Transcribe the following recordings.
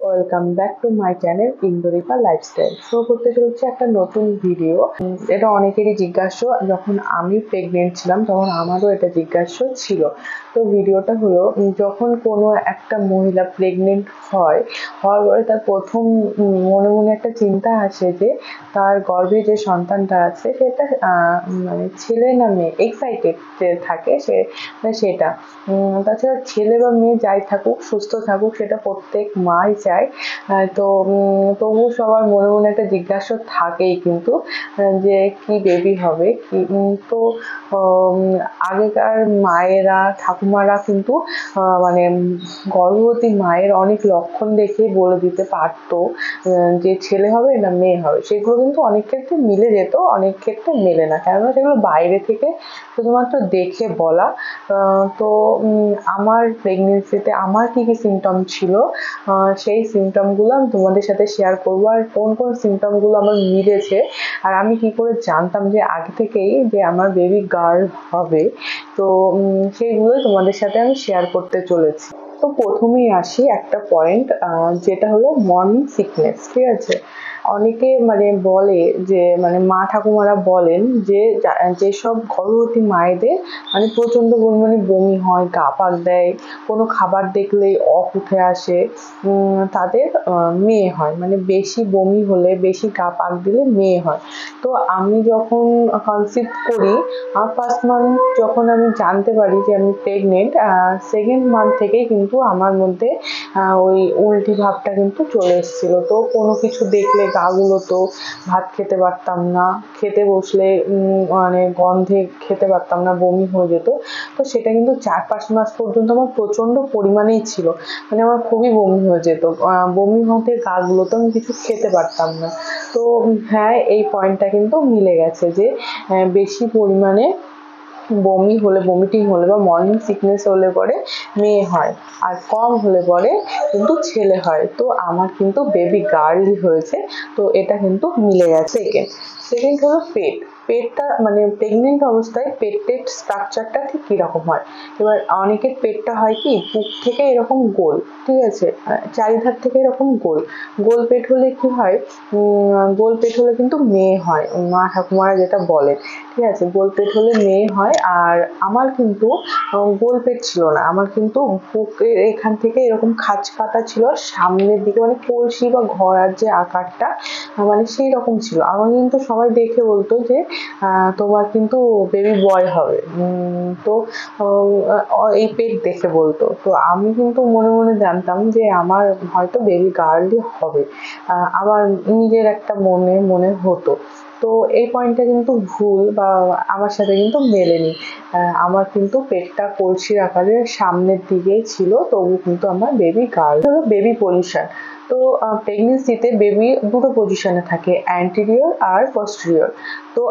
Welcome back to my channel ইন্দোরিকা lifestyle. শুরু করতে চলছে একটা নতুন ভিডিও। এটা অনেকেরই জিজ্ঞাসা, যখন আমি প্রেগনেন্ট ছিলাম তখন আমারও এটা জিজ্ঞাসা ছিল। তো ভিডিওটা হলো, যখন কোনো একটা মহিলা প্রেগনেন্ট হওয়ার পরে তার প্রথম মনে মনে একটা চিন্তা আসে যে তার গর্ভে যে সন্তানটা আছে সেটা মানে ছেলে না মেয়ে, এক্সাইটেড থাকে সেটা। তাছাড়া ছেলে বা মেয়ে যাই থাকুক, সুস্থ থাকুক, সেটা প্রত্যেক মাই চায়। তো তবুও সবার মনে মনে একটা জিজ্ঞাসা থাকেই কিন্তু, যে কি বেবি হবে কি। তো আগেকার মায়েরা, ঠাকুমারা কিন্তু মানে গর্ভবতী মায়ের অনেক লক্ষণ দেখে বলে দিতে পারতো যে ছেলে হবে না মেয়ে হবে। সেগুলো কিন্তু অনেক ক্ষেত্রে মিলে যেত, অনেক ক্ষেত্রে মেলে না, কেননা সেগুলো বাইরে থেকে শুধুমাত্র দেখে বলা। তো আমার প্রেগনেন্সিতে আমার কি কি সিমটম ছিল, সেই সিমটমগুলো আমি তোমাদের সাথে শেয়ার করবো, আর কোন কোন সিমটমগুলো আমার মিলেছে, আর আমি কি করে জানতাম যে আগে থেকেই যে আমার বেবি গার্ল হবে। তো সেইগুলোই তোমাদের সাথে আমি শেয়ার করতে চলেছি। তো প্রথমেই আসি একটা পয়েন্ট, যেটা হলো মর্নিং সিকনেস। ঠিক আছে, অনেকে মানে বলে যে, মানে মা ঠাকুমারা বলেন যে যেসব গর্ভবতী মায়েদের মানে প্রচন্ড পরিমাণে বমি হয়, গা পাক দেয়, কোনো খাবার দেখলেই অফ উঠে আসে, তাদের মেয়ে হয়। মানে বেশি বমি হলে, বেশি গা পাক দিলে মেয়ে হয়। তো আমি যখন কনসিভ করি, ফার্স্ট মান্থ যখন আমি জানতে পারি যে আমি প্রেগনেন্ট, সেকেন্ড মান্থ থেকেই কিন্তু আমার মধ্যে ওই উল্টি ভাবটা কিন্তু চলে এসেছিল। তো কোনো কিছু দেখলে গা গুলোতো, ভাত খেতে পারতাম না, খেতে বসলে মানে গন্ধে খেতে পারতাম না, বমি হয়ে যেত। তো সেটা কিন্তু 4-5 মাস পর্যন্ত আমার প্রচন্ড পরিমাণেই ছিল, মানে আমার খুবই বমি হয়ে যেত। বমি হতে গা গুলোতে আমি কিছু খেতে পারতাম না। তো হ্যাঁ, এই পয়েন্টটা কিন্তু মিলে গেছে যে বেশি পরিমাণে বমি হলে, বমিটিং হলে বা মর্নিং সিকনেস হলে পরে মেয়ে হয়, আর কম হলে পরে কিন্তু ছেলে হয়। তো আমার কিন্তু বেবি গার্লই হয়েছে, তো এটা কিন্তু মিলে গেছে। সেকেন্ড হলো পেটটা, মানে প্রেগনেন্ট অবস্থায় পেটের স্ট্রাকচারটা ঠিক কিরকম হয়। এবার অনেকের পেটটা হয় কি, বুক থেকে এরকম গোল, ঠিক আছে, চারিধার থেকে এরকম গোল পেট হলে কি হয়, গোল পেট হলে কিন্তু মেয়ে হয়, মা ঠাকুমারা যেটা বলে। ঠিক আছে, গোল পেট হলে মেয়ে হয়। আর আমার কিন্তু গোল পেট ছিল না, আমার কিন্তু বুকের এখান থেকে এরকম খাঁজ কাটা ছিল সামনের দিকে, মানে কলসি বা ঘোড়ার যে আকারটা, মানে সেই রকম ছিল। আমার কিন্তু সবাই দেখে বলতো যে তোমার কিন্তু বেবি বয় হবে। তো এই পেট দেখে বলতো। তো আমি কিন্তু মনে মনে জানতাম যে আমার হয়তো বেবি গার্লই হবে, আমার নিজের একটা মনে হতো। তো এই পয়েন্টটা কিন্তু ভুল, বা আমার সাথে কিন্তু মেলেনি। আমার কিন্তু পেটটা কলসির আকারের সামনের দিকেই ছিল, তবু কিন্তু আমার বেবি গার্ল হলো। বেবি পজিশন, তো প্রেগনেন্সিতে বেবি দুটো পজিশনে থাকে, অ্যান্টেরিয়র আর পস্টেরিয়র। তো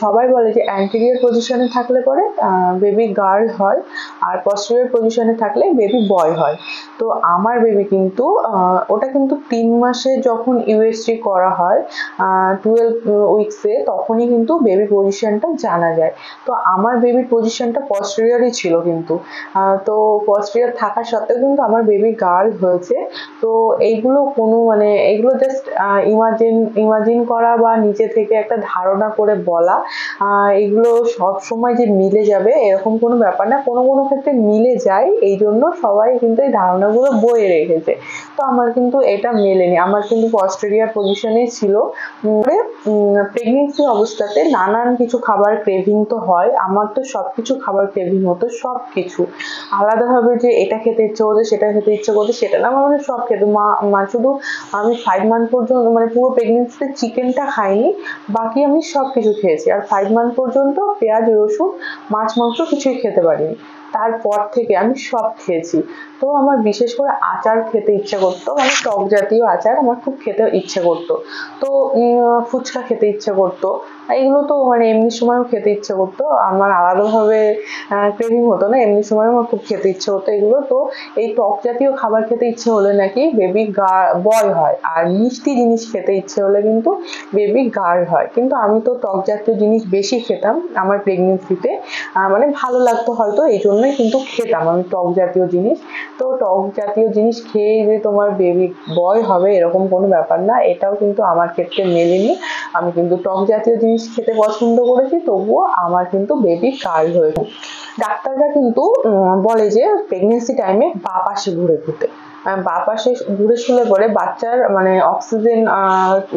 সবাই বলে যে অ্যান্টেরিয়র পজিশনে থাকলে পরে বেবি গার্ল হয়, আর পস্টেরিয়র পজিশনে থাকলে বেবি বয় হয়। তো আমার বেবি কিন্তু ওটা কিন্তু 3 মাসে যখন ইউএসজি করা হয়, 12 উইকসে, তখনই কিন্তু বেবি পজিশনটা জানা যায়। তো আমার বেবির পজিশনটা পস্টেরিয়রই ছিল কিন্তু। তো পস্টেরিয়র থাকা সত্ত্বেও কিন্তু আমার বেবি গার্ল হয়েছে। তো এইগুলো কোনো মানে এগুলো জাস্ট ইমাজিন করা বা নিচে থেকে একটা ধারণা করে বলা, এগুলো সব সময় যে মিলে যাবে এরকম কোনো ব্যাপার না, কোনো কোনো ক্ষেত্রে মিলে যায়, এই জন্য সবাই কিন্তু এই ধারণাগুলো বয়ে রেখেছে। তো আমার কিন্তু এটা মেলেনি, আমার কিন্তু পস্টেরিয়র পজিশনেই ছিল। প্রেগনেন্সি অবস্থাতে নানান কিছু খাবার ক্রেভিং তো হয়, আমার তো সবকিছু খাবার ক্রেভিং হতো, সবকিছু আলাদাভাবে যে এটা খেতে ইচ্ছে করছে, সেটা খেতে ইচ্ছে করছে সেটা না, আমার মানে সব খেতে। মা শুধু আমি 5 মান্থ পর্যন্ত, মানে পুরো প্রেগনেন্সিতে চিকেনটা খাইনি, বাকি আমি সব কিছু খেয়েছি। আর 5 মান্থ পর্যন্ত পেঁয়াজ, রসুন, মাছ, মাংস কিছুই খেতে পারিনি। তারপর থেকে আমি সব খেয়েছি। তো আমার বিশেষ করে আচার খেতে ইচ্ছে করতো, মানে টক জাতীয় আচার আমার খুব খেতে ইচ্ছে করতো। তো ফুচকা খেতে ইচ্ছে করতো, এগুলো তো মানে এমনি সময়ও খেতে ইচ্ছে করতো, আমার আলাদাভাবে ক্রেভিং হতো না, এমনি সময় আমার খুব খেতে ইচ্ছে হতো এগুলো। তো এই টক জাতীয় খাবার খেতে ইচ্ছে হলে নাকি বেবি বয় হয়, আর মিষ্টি জিনিস খেতে ইচ্ছে হলে কিন্তু বেবি গার্ল হয়। কিন্তু আমি তো টক জাতীয় জিনিস বেশি খেতাম আমার প্রেগনেন্সিতে, মানে ভালো লাগতো হয়তো, এই জন্য প্রথমে কিন্তু খেতাম আমি টক জাতীয় জিনিস। তো টক জাতীয় জিনিস খেয়ে যে তোমার বেবি বয় হবে এরকম কোনো ব্যাপার না, এটাও কিন্তু আমার ক্ষেত্রে মেলেনি। আমি কিন্তু টক জাতীয় জিনিস খেতে পছন্দ করেছি, তবুও আমার কিন্তু বেবি গার্ল হয়েছে। ডাক্তাররা কিন্তু বলে যে প্রেগনেন্সি টাইমে বাঁ পাশে ঘুরে ঘুরতে, বাঁ পাশে ঘুরে শুলে পরে বাচ্চার মানে অক্সিজেন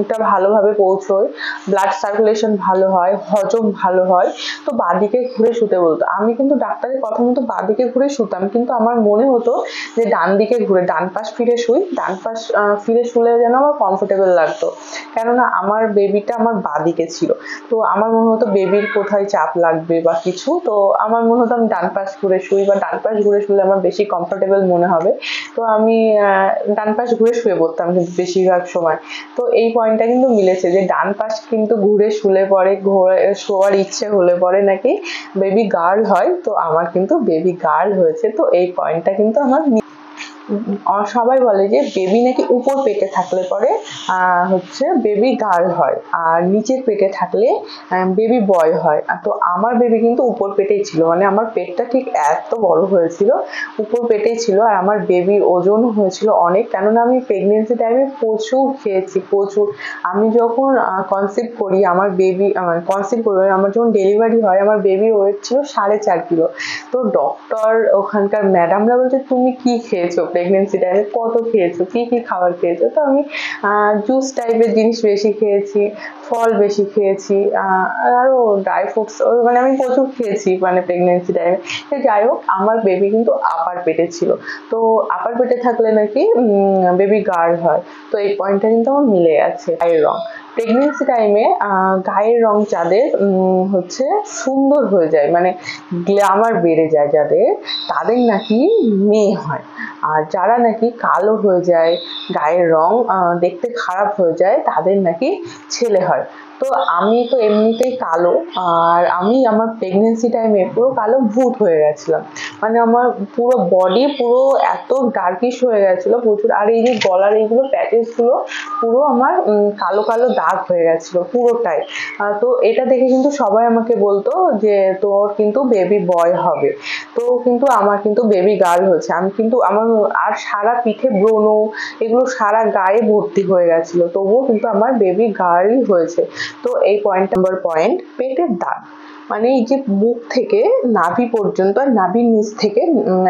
টা ভালোভাবে পৌঁছয়, ব্লাড সার্কুলেশন ভালো হয়, হজম ভালো হয়। তো বাঁদিকে ঘুরে শুতে বলতো। আমি কিন্তু ডাক্তারের কথা মতো বাঁদিকে ঘুরে শুতাম, কিন্তু আমার মনে হতো যে ডান দিকে ঘুরে ডান পাশ ফিরে শুই, ডান পাশ ফিরে শুলে যেন আমার কমফোর্টেবল লাগতো, কেননা আমার বেবিটা আমার বাঁদিকে ছিল। তো আমার মনে হতো বেবির কোথায় চাপ লাগবে বা কিছু, তো আমার মনে হতো আমি ডান পাশ ঘুরে শুই বা ডান পাশ ঘুরে শুলে আমার বেশি কমফোর্টেবল মনে হবে। তো আমি ডান পাশ ঘুরে শুয়ে পড়তাম কিন্তু বেশিরভাগ সময়। তো এই পয়েন্টটা কিন্তু মিলেছে যে ডান পাশ কিন্তু ঘুরে শুলে পরে শোয়ার ইচ্ছে হলে পরে নাকি বেবি গার্ল হয়। তো আমার কিন্তু বেবি গার্ল হয়েছে। তো এই পয়েন্টটা কিন্তু আমার সবাই বলে যে বেবি নাকি উপর পেটে থাকলে পরে হচ্ছে বেবি গার্ল হয়, আর নিচের পেটে থাকলে বেবি বয় হয়। তো আমার বেবি কিন্তু উপর পেটেই ছিল, মানে আমার পেটটা ঠিক এত বড় হয়েছিল, উপর পেটেই ছিল। আর আমার বেবির ওজনও হয়েছিল অনেক, কেননা আমি প্রেগনেন্সি টাইমে প্রচুর খেয়েছি, প্রচুর। আমি যখন কনসিভ করি আমার বেবি কনসিভ করি আমার যখন ডেলিভারি হয় আমার বেবির ওয়েট ছিল 4.5 কিলো। তো ডক্টর ওখানকার ম্যাডামরা বলছে তুমি কি খেয়েছো প্রেগনেন্সি টাইমে, কত খেয়েছো, কি কি খাবার খেয়েছো? তো আমি জুস টাইপের জিনিস বেশি খেয়েছি, ফল বেশি খেয়েছি, আরো ড্রাই ফ্রুটস, মানে আমি প্রচুর খেয়েছি মানে প্রেগনেন্সি টাইমে। যাই হোক, আমার বেবি কিন্তু আপার পেটে ছিল। তো আপার পেটে থাকলে নাকি বেবি গার্ল হয়। তো এই পয়েন্টটা কিন্তু আমার মিলে আছে। গায়ের রং, প্রেগনেন্সি টাইমে গায়ের রং যাদের হচ্ছে সুন্দর হয়ে যায়, মানে গ্ল্যামার বেড়ে যায় যাদের, তাদের নাকি মেয়ে হয়। আর যারা নাকি কালো হয়ে যায়, গায়ের রং দেখতে খারাপ হয়ে যায়, তাদের নাকি ছেলে হয়। তো আমি তো এমনিতেই কালো, আর আমি আমার প্রেগনেন্সি টাইমে পুরো কালো ভূত হয়ে গেছিলাম, মানে আমার পুরো বডি পুরো এত ডার্কিশ হয়ে গেছিল প্রচুর। আর এই যে গলার এইগুলো প্যাচেস গুলো পুরো আমার কালো কালো দাগ হয়ে গেছিল পুরোটাই। তো এটা দেখে কিন্তু সবাই আমাকে বলতো যে তোর কিন্তু বেবি বয় হবে। তো কিন্তু আমার কিন্তু বেবি গার্ল হয়েছে। আমি কিন্তু আমার আর সারা পিঠে ব্রণ, এগুলো সারা গায়ে ভর্তি হয়ে গেছিল, তবুও কিন্তু আমার বেবি গার্লই হয়েছে। তো এই পয়েন্ট নাম্বার পয়েন্ট, পেটের দাগ, মানে এই যে বুক থেকে নাভি পর্যন্ত আর নাভির নিচ থেকে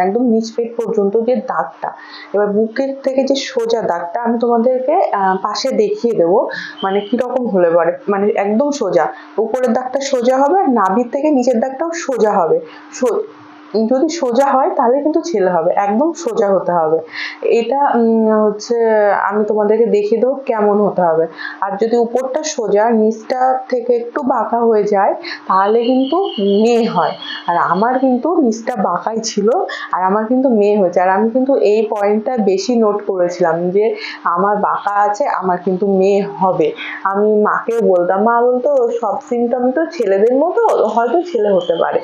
একদম নিচ পেট পর্যন্ত যে দাগটা, এবার বুকের থেকে যে সোজা দাগটা আমি তোমাদেরকে পাশে দেখিয়ে দেবো, মানে কিরকম হলে পরে, মানে একদম সোজা উপরের দাগটা সোজা হবে আর নাভির থেকে নিচের দাগটাও সোজা হবে। যদি সোজা হয় তাহলে কিন্তু ছেলে হবে, একদম সোজা হতে হবে। এটা হচ্ছে আমি তোমাদেরকে দেখিয়ে দেবো কেমন হতে হবে। আর যদি উপরটা সোজা নিচটা থেকে একটু বাঁকা হয়ে যায় তাহলে কিন্তু মেয়ে হয়। আর আমার কিন্তু নিচটা বাঁকাই ছিল, আর আমার কিন্তু মেয়ে হয়েছে। আর আমি কিন্তু এই পয়েন্টটা বেশি নোট করেছিলাম যে আমার বাঁকা আছে, আমার কিন্তু মেয়ে হবে। আমি মাকেও বলতাম, মা বলতো সব সিমটম তো ছেলেদের মতো, হয়তো ছেলে হতে পারে।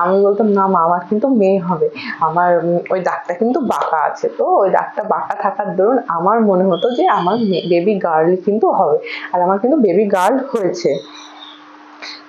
আমি বলতাম না মা, আমার কিন্তু মেয়ে হবে, আমার ওই দাগটা কিন্তু বাঁকা আছে। তো ওই দাগটা বাঁকা থাকার দরুন আমার মনে হতো যে আমার বেবি গার্ল কিন্তু হবে, আর আমার কিন্তু বেবি গার্ল হয়েছে।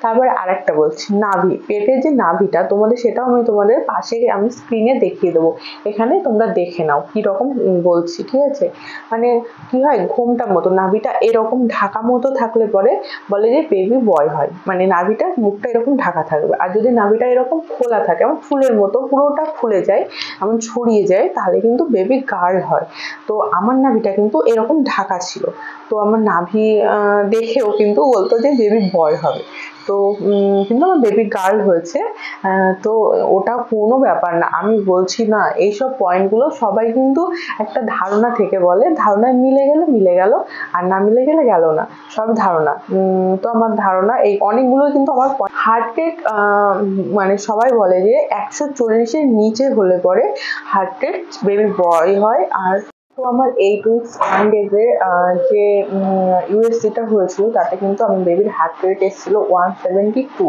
তারপরে আরেকটা বলছি, নাভি, পেটের যে নাভিটা তোমাদের, সেটাও আমি তোমাদের পাশে আমি স্ক্রিনে দেখিয়ে দেবো, এখানে তোমরা দেখে নাও কি রকম বলছি, ঠিক আছে? মানে কি হয়, ঘোমটা মতো নাভিটা এরকম ঢাকা মতো থাকলে পরে বলে যে বেবি বয় হয়, মানে নাভিটা মুখটা এরকম ঢাকা থাকবে। আর যদি নাভিটা এরকম খোলা থাকে, এমন ফুলের মতো পুরোটা খুলে যায়, এমন ছড়িয়ে যায়, তাহলে কিন্তু বেবি গার্ল হয়। তো আমার নাভিটা কিন্তু এরকম ঢাকা ছিল, তো আমার নাভি দেখেও কিন্তু বলতো যে বেবি বয় হবে। তো কিন্তু আমার বেবি গার্ল হয়েছে। তো ওটা কোনো ব্যাপার না, আমি বলছি না, এইসব পয়েন্টগুলো সবাই কিন্তু একটা ধারণা থেকে বলে, ধারণায় মিলে গেলে মিলে গেল, আর না মিলে গেলে গেল না, সব ধারণা। তো আমার ধারণা এই অনেকগুলো কিন্তু আমার হার্ট রেট, মানে সবাই বলে যে 140-এর নিচে হলে পরে হার্ট রেট বেবি বয় হয়। আর তো আমার 8 উইকস 1 ডেজে যে ইউএসজিটা হয়েছিল তাতে কিন্তু আমার বেবির হার্ট রেট এসেছিল 172।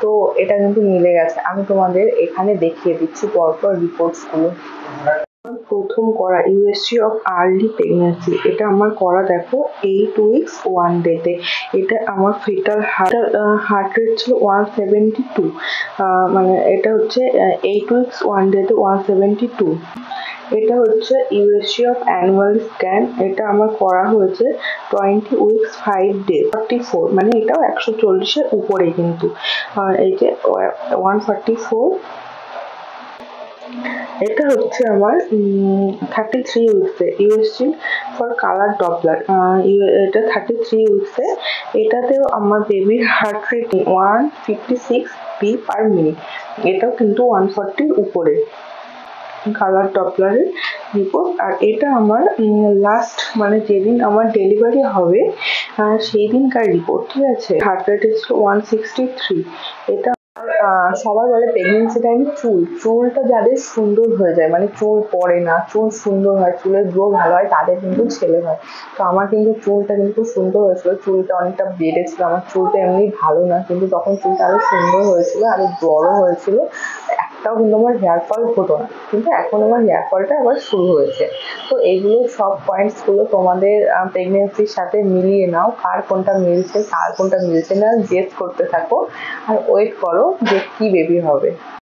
তো এটা কিন্তু মিলে গেছে, আমি তোমাদের এখানে দেখিয়ে দিচ্ছি পরপর রিপোর্টস গুলো। প্রথম করা ইউএসজি অফ আর্লি প্রেগনেন্সি, এটা আমার করা দেখো 8 উইকস 1 ডেতে। এটা আমার ফিটাল হার্ট রেট ছিল 172, মানে এটা হচ্ছে 8 উইকস 1 ডেতে 172। এটা হচ্ছে ইউএসজি অফ অ্যানুয়াল স্ক্যান, এটা আমার করা হয়েছে 20 উইকস 5 ডে 44, মানে এটাও 140-এর উপরে কিন্তু। এই যে 144। এটা হচ্ছে আমার 33 উইকসে ইউএসজি ফর কালার ডপলার, এটা 33 উইকসে। এটাতেও আমার বেবির heart rate 156 B per minute, এটাও কিন্তু 140-র উপরে কালার ডপলারের রিপোর্ট। আর এটা আমার লাস্ট মানে যেদিন আমার ডেলিভারি হবে সেই দিনকার রিপোর্ট, ঠিক আছে। হার্ট রেট ছিল 163। এটা সবাই বলে প্রেগনেন্সি টাইমে চুলটা যাদের সুন্দর হয়ে যায়, মানে চুল পড়ে না, চুল সুন্দর হয়, চুলের গ্রো ভালো হয়, তাদের কিন্তু ছেলে হয়। তো আমার কিন্তু চুলটা কিন্তু সুন্দর হয়েছিল, চুলটা অনেকটা বেড়েছিল। আমার চুলটা এমনি ভালো না, কিন্তু তখন চুলটা আরো সুন্দর হয়েছিল, আরো বড় হয়েছিল, একটাও কিন্তু আমার হেয়ার ফল হতো না। কিন্তু এখন আমার হেয়ার ফলটা আবার শুরু হয়েছে। তো এগুলো সব পয়েন্টস গুলো তোমাদের প্রেগনেন্সির সাথে মিলিয়ে নাও, কার কোনটা মিলছে কার কোনটা মিলছে না, গেস করতে থাকো আর ওয়েট করো যে কি বেবি হবে।